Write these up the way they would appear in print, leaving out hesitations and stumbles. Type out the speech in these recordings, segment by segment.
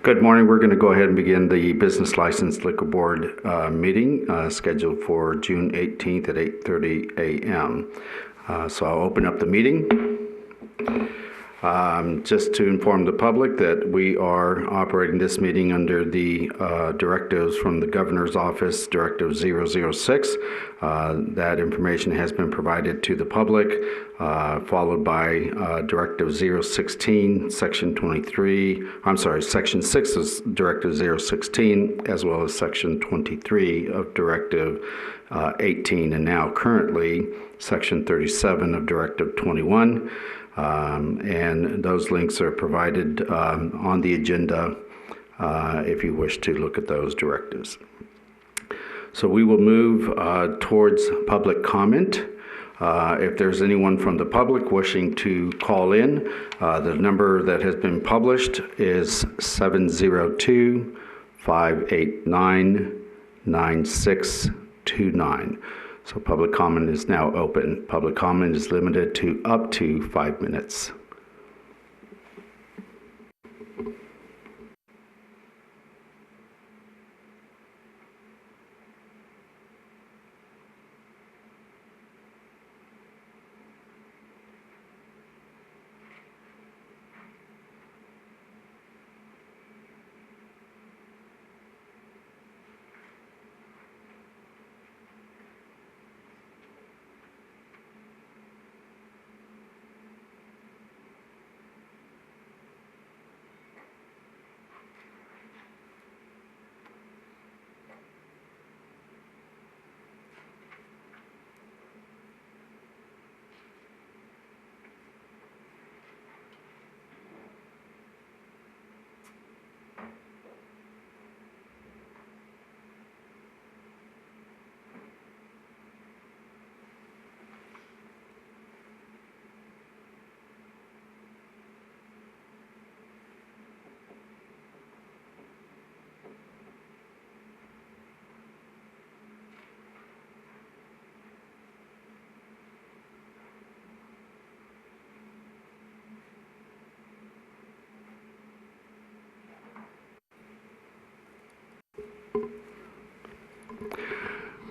Good morning. We're going to go ahead and begin the Business License Liquor Board meeting scheduled for June 18th at 8:30 a.m. So I'll open up the meeting. Just to inform the public that we are operating this meeting under the directives from the Governor's Office, Directive 006. That information has been provided to the public, followed by Directive 016, Section 6 of Directive 016, as well as Section 23 of Directive 18, and now currently Section 37 of Directive 21. And those links are provided on the agenda if you wish to look at those directives. So we will move towards public comment. If there's anyone from the public wishing to call in, the number that has been published is 702-589-9629. So public comment is now open. Public comment is limited to up to 5 minutes.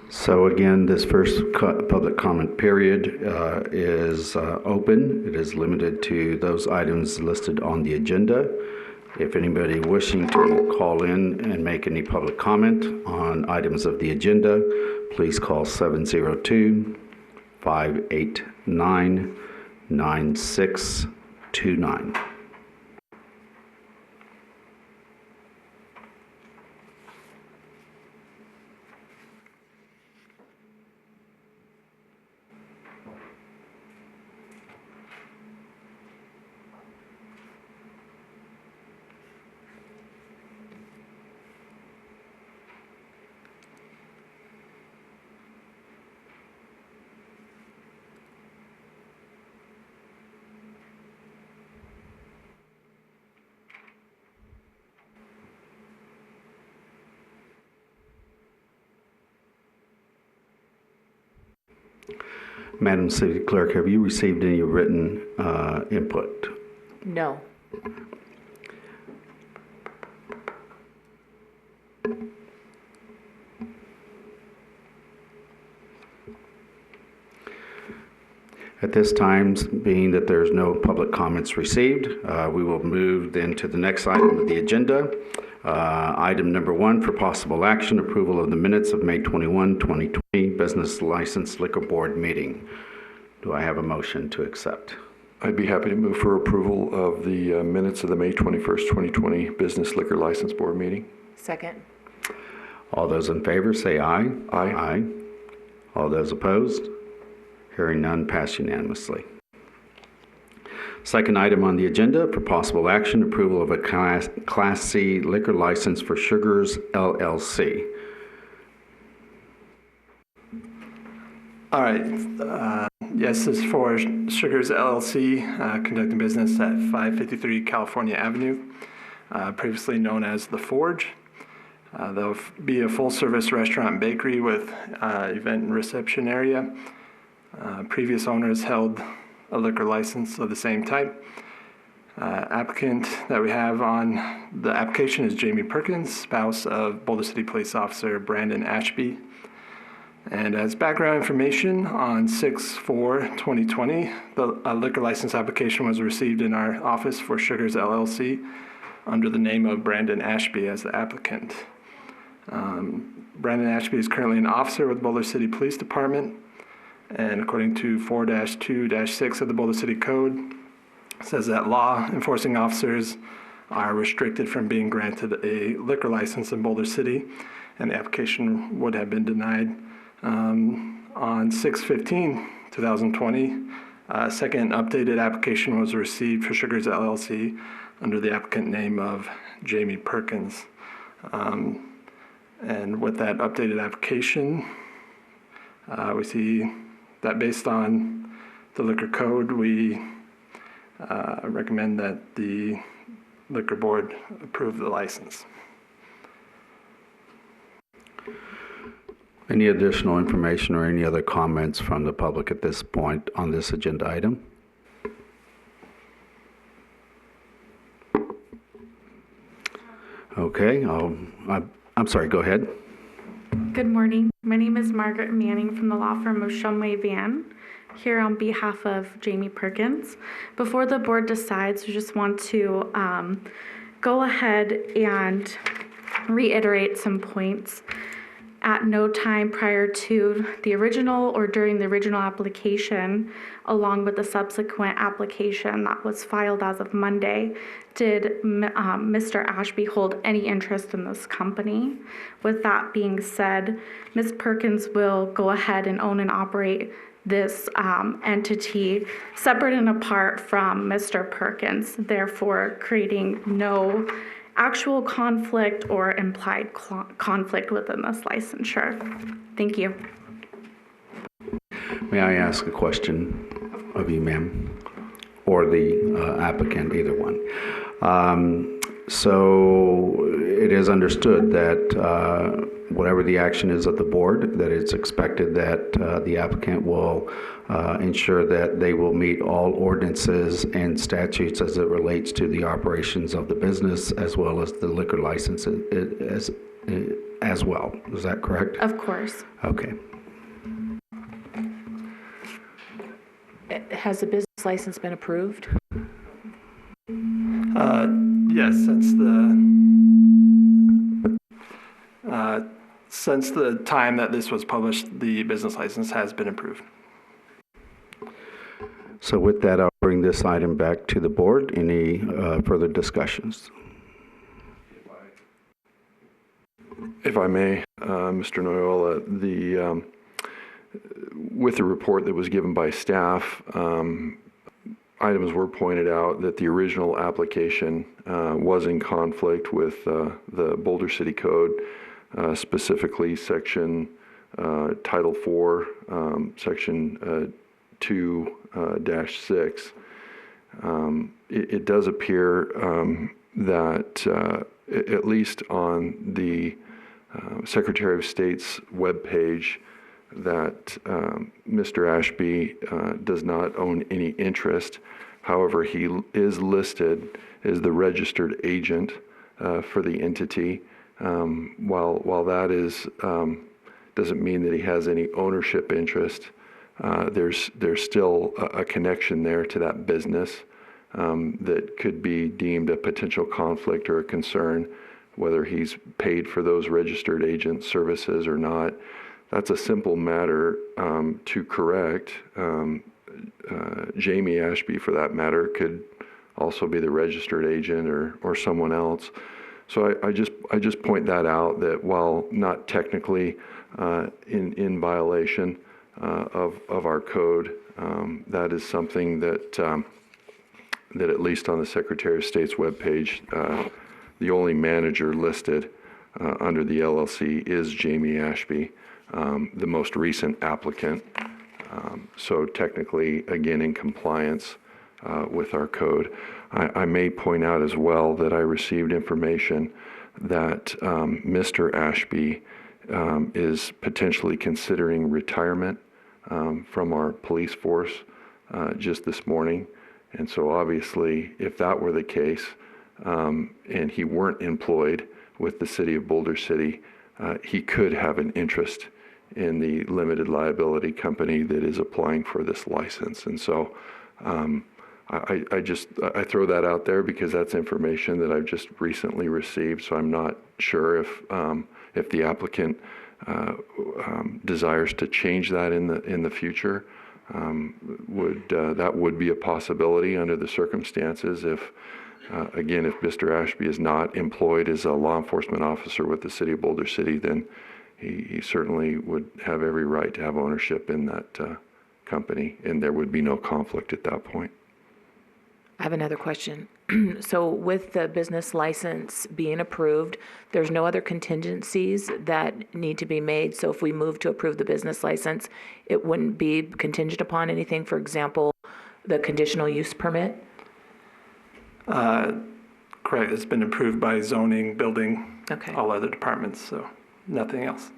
So again, this first public comment period is open. It is limited to those items listed on the agenda. If anybody wishing to call in and make any public comment on items of the agenda, please call 702-589-9629. Madam City Clerk, have you received any written input? No. At this time, being that there's no public comments received, we will move then to the next item of the agenda. Item number 1 for possible action, approval of the minutes of May 21, 2020 Business License Liquor Board meeting. Do I have a motion to accept? I'd be happy to move for approval of the minutes of the May 21st, 2020 Business Liquor License Board meeting. Second. All those in favor say aye. Aye. Aye. All those opposed? Hearing none, pass unanimously. Second item on the agenda for possible action, approval of a Class C liquor license for Sugars LLC. All right. Yes, this is for Sugars LLC, conducting business at 553 California Avenue, previously known as The Forge. There'll be a full-service restaurant and bakery with event and reception area. Previous owners held a liquor license of the same type. Applicant that we have on the application is Jamie Perkins, spouse of Boulder City Police Officer Brandon Ashby. And as background information, on 6/4/2020, the liquor license application was received in our office for Sugars LLC under the name of Brandon Ashby as the applicant. Brandon Ashby is currently an officer with Boulder City Police Department, and according to 4-2-6 of the Boulder City Code, it says that law enforcing officers are restricted from being granted a liquor license in Boulder City, and the application would have been denied. On 6/15/2020, a second updated application was received for Sugars LLC under the applicant name of Jamie Perkins. And with that updated application, we see that based on the liquor code, we recommend that the liquor board approve the license. Any additional information or any other comments from the public at this point on this agenda item? Okay, I'm sorry, go ahead. Good morning. My name is Margaret Manning from the law firm of Shumway Van, here on behalf of Jamie Perkins. Before the board decides, we just want to go ahead and reiterate some points. At no time prior to the original or during the original application, along with the subsequent application that was filed as of Monday, did Mr. Ashby hold any interest in this company. With that being said, Ms. Perkins will go ahead and own and operate this entity separate and apart from Mr. Perkins, therefore creating no actual conflict or implied conflict within this licensure. Thank you. May I ask a question of you, ma'am, or the applicant, either one? So it is understood that whatever the action is of the board, that it's expected that the applicant will ensure that they will meet all ordinances and statutes as it relates to the operations of the business as well as the liquor license as well. Is that correct? Of course. Okay. Has the business license been approved? Yes, since the time that this was published, the business license has been approved. So with that, I'll bring this item back to the board. Any further discussions? If I may, Mr. Noyola, with the report that was given by staff, items were pointed out that the original application was in conflict with the Boulder City Code, specifically section Title 4, section 2-6. It does appear that at least on the Secretary of State's webpage, that Mr. Ashby does not own any interest. However, he is listed as the registered agent for the entity. While that is doesn't mean that he has any ownership interest, there's still a connection there to that business that could be deemed a potential conflict or a concern, whether he's paid for those registered agent services or not. That's a simple matter to correct. Jamie Ashby, for that matter, could also be the registered agent or someone else. So I just point that out, that while not technically in violation of our code, that is something that that at least on the Secretary of State's webpage, the only manager listed under the LLC is Jamie Ashby, the most recent applicant. So technically, again, in compliance with our code. I may point out as well that I received information that Mr. Ashby is potentially considering retirement from our police force just this morning. And so obviously, if that were the case, and he weren't employed with the city of Boulder City, he could have an interest in the limited liability company that is applying for this license. And so I throw that out there because that's information that I've just recently received. So I'm not sure if the applicant desires to change that in the future. That would be a possibility under the circumstances if, again, if Mr. Ashby is not employed as a law enforcement officer with the city of Boulder City, then he certainly would have every right to have ownership in that company, and there would be no conflict at that point. I have another question. So with the business license being approved, there's no other contingencies that need to be made. So if we move to approve the business license, it wouldn't be contingent upon anything, for example, the conditional use permit? Correct. It's been approved by zoning, building, Okay. all other departments, so nothing else.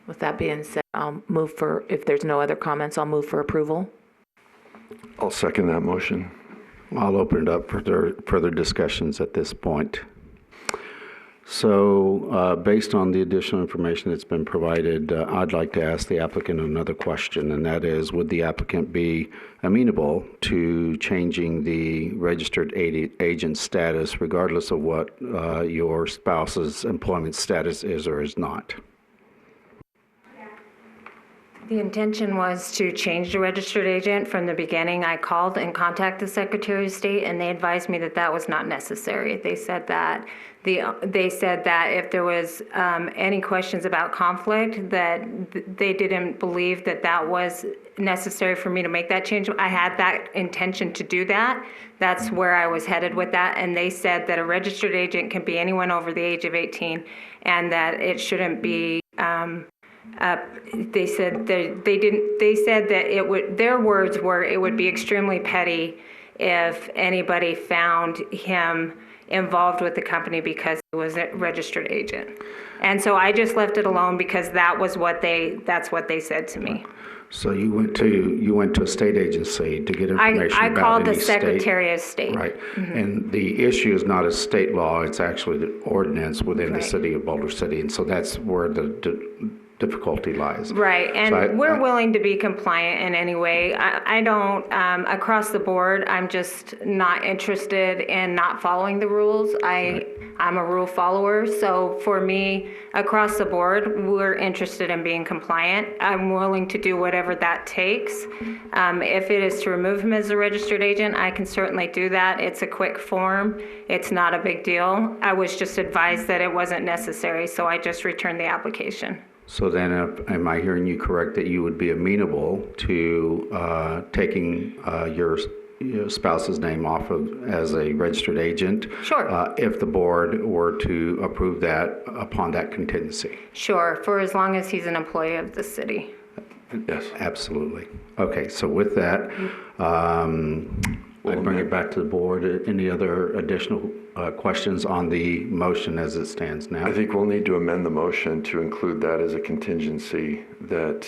With that being said, I'll move for, if there's no other comments, I'll move for approval. I'll second that motion. I'll open it up for further discussions at this point. So based on the additional information that's been provided, I'd like to ask the applicant another question, and that is, would the applicant be amenable to changing the registered agent status regardless of what your spouse's employment status is or is not? The intention was to change the registered agent. From the beginning, I called and contacted the Secretary of State, and they advised me that that was not necessary. They said that if there was any questions about conflict, that they didn't believe that that was necessary for me to make that change. I had that intention to do that. That's where I was headed with that. And they said that a registered agent can be anyone over the age of 18, and that it shouldn't be. They said that it would, their words were, it would be extremely petty if anybody found him involved with the company because he was a registered agent. And so I just left it alone because that's what they said to me. So you went to a state agency to get information I about called any the state. Secretary of State. Right. And the issue is not a state law, it's actually the ordinance within the Right. city of Boulder City. And so that's where the difficulty lies. Right, and So we're willing to be compliant in any way. I don't, across the board, I'm just not interested in not following the rules. I'm a rule follower, so for me, across the board, we're interested in being compliant. I'm willing to do whatever that takes. If it is to remove him as a registered agent, I can certainly do that. It's a quick form. It's not a big deal. I was just advised that it wasn't necessary, so I just returned the application. So then, am I hearing you correct that you would be amenable to taking your spouse's name off of as a registered agent? Sure. If the board were to approve that upon that contingency? Sure, for as long as he's an employee of the city. Yes. Absolutely. Okay, so with that, I bring it back to the board. Any other additional questions on the motion as it stands now? I think we'll need to amend the motion to include that as a contingency, that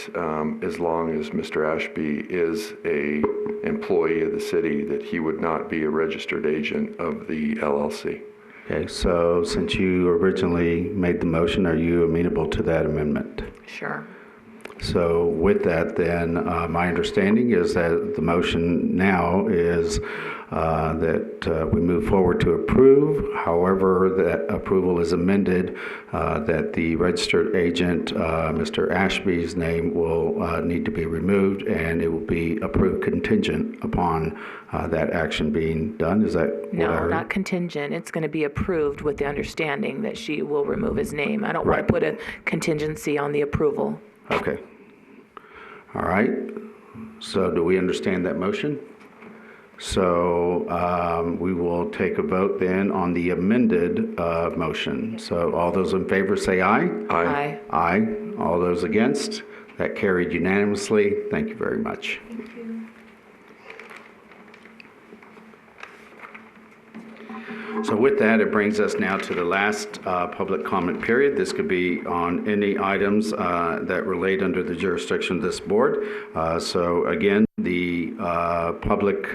as long as Mr. Ashby is a employee of the city, that he would not be a registered agent of the LLC. Okay, so since you originally made the motion, are you amenable to that amendment? Sure. So with that, then, my understanding is that the motion now is that we move forward to approve. However, that approval is amended, that the registered agent, Mr. Ashby's name, will need to be removed, and it will be approved contingent upon that action being done. Is that what I No, heard? not contingent. It's going to be approved with the understanding that she will remove his name. I don't want Right. to put a contingency on the approval. Okay. All right. So do we understand that motion? So we will take a vote then on the amended motion. So all those in favor say aye. Aye. Aye. All those against? That carried unanimously. Thank you very much. Thank you. So with that, it brings us now to the last public comment period. This could be on any items that relate under the jurisdiction of this board. So again, the public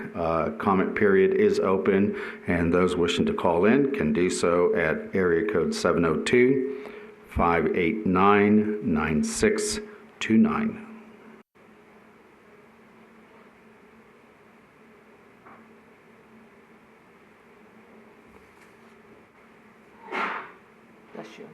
comment period is open, and those wishing to call in can do so at area code 702-589-9629. Bless you.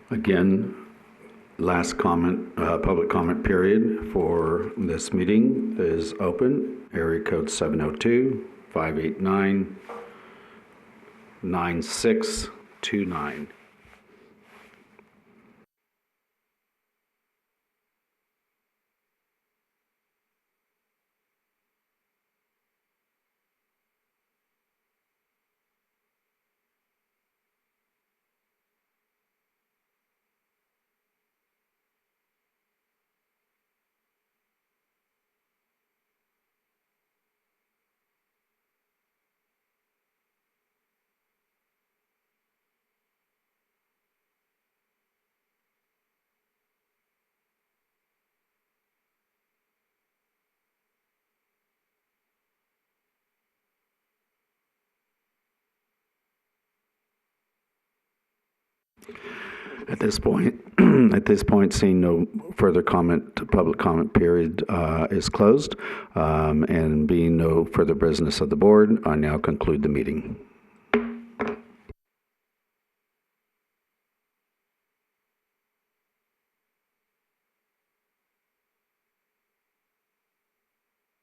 Again, last comment, public comment period for this meeting is open. Area code 702-589-9629. At this point, seeing no further comment, public comment period is closed, and being no further business of the board, I now conclude the meeting.